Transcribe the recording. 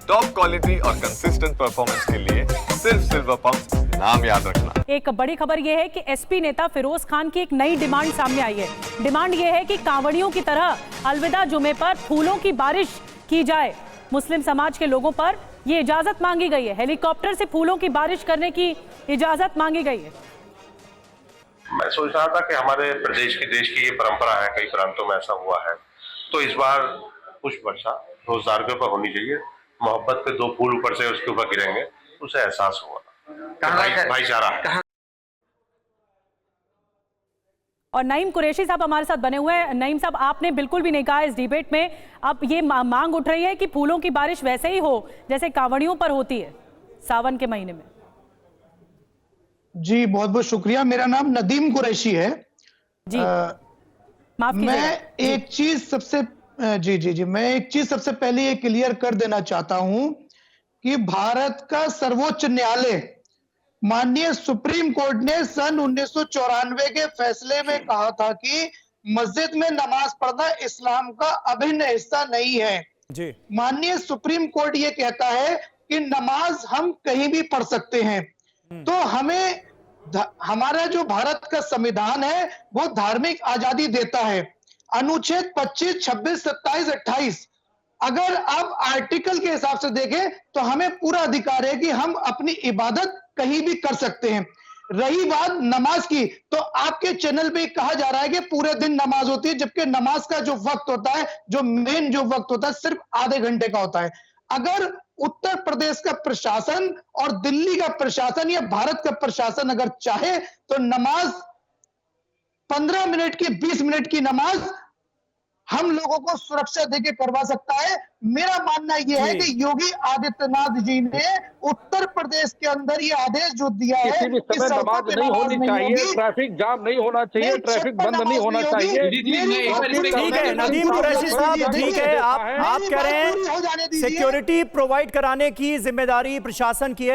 Top quality और consistent performance के लिए सिर्फ सिल्वर पंप नाम याद रखना। एक बड़ी खबर यह है कि एसपी नेता फिरोज खान की एक नई डिमांड सामने आई है। डिमांड यह है कि कांवड़ियों की तरह अलविदा जुमे पर फूलों की बारिश की जाए। मुस्लिम समाज के लोगों पर यह इजाजत मांगी गई है। हेलीकॉप्टर से फूलों की बारिश करने की इजाजत मांगी गई है। मैं सोच रहा था कि हमारे देश की ये परंपरा है, कई प्रांतों में ऐसा हुआ है, तो इस बार पुष्प वर्षा रोजगार के ऊपर होनी चाहिए। मोहब्बत के दो फूल ऊपर से उसके ऊपर गिरेंगे, उसे एहसास होगा भाईचारा है। और नईम कुरैशी साहब हमारे साथ बने हुए हैं। नईम साहब, आपने बिल्कुल भी नहीं कहा इस डिबेट में। अब ये मांग उठ रही है कि फूलों की बारिश वैसे ही हो जैसे कांवड़ियों पर होती है सावन के महीने में। जी बहुत बहुत शुक्रिया। मेरा नाम नदीम कुरैशी है जी। माफ कीजिएगा। मैं एक चीज सबसे पहले ये क्लियर कर देना चाहता हूं कि भारत का सर्वोच्च न्यायालय माननीय सुप्रीम कोर्ट ने सन 1994 के फैसले में कहा था कि मस्जिद में नमाज पढ़ना इस्लाम का अभिन्न हिस्सा नहीं है। जी। माननीय सुप्रीम कोर्ट ये कहता है कि नमाज हम कहीं भी पढ़ सकते हैं। तो हमें हमारा जो भारत का संविधान है वो धार्मिक आजादी देता है। अनुच्छेद 25, 26, 27, 28 अगर आप आर्टिकल के हिसाब से देखें तो हमें पूरा अधिकार है कि हम अपनी इबादत कहीं भी कर सकते हैं। रही बात नमाज की, तो आपके चैनल पे कहा जा रहा है कि पूरे दिन नमाज होती है, जबकि नमाज का जो वक्त होता है, जो मेन जो वक्त होता है, सिर्फ आधे घंटे का होता है। अगर उत्तर प्रदेश का प्रशासन और दिल्ली का प्रशासन या भारत का प्रशासन अगर चाहे तो नमाज 15 मिनट की, 20 मिनट की नमाज हम लोगों को सुरक्षा देके करवा सकता है। मेरा मानना यह है कि योगी आदित्यनाथ जी ने उत्तर प्रदेश के अंदर ये आदेश जो दिया है किसी भी समय नमाज नहीं होनी चाहिए, ट्रैफिक जाम नहीं होना चाहिए, ट्रैफिक बंद नहीं होना चाहिए। ठीक है नदीम कुरैशी साहब, ठीक है, आप कह रहे हैं सिक्योरिटी प्रोवाइड कराने की जिम्मेदारी प्रशासन की है।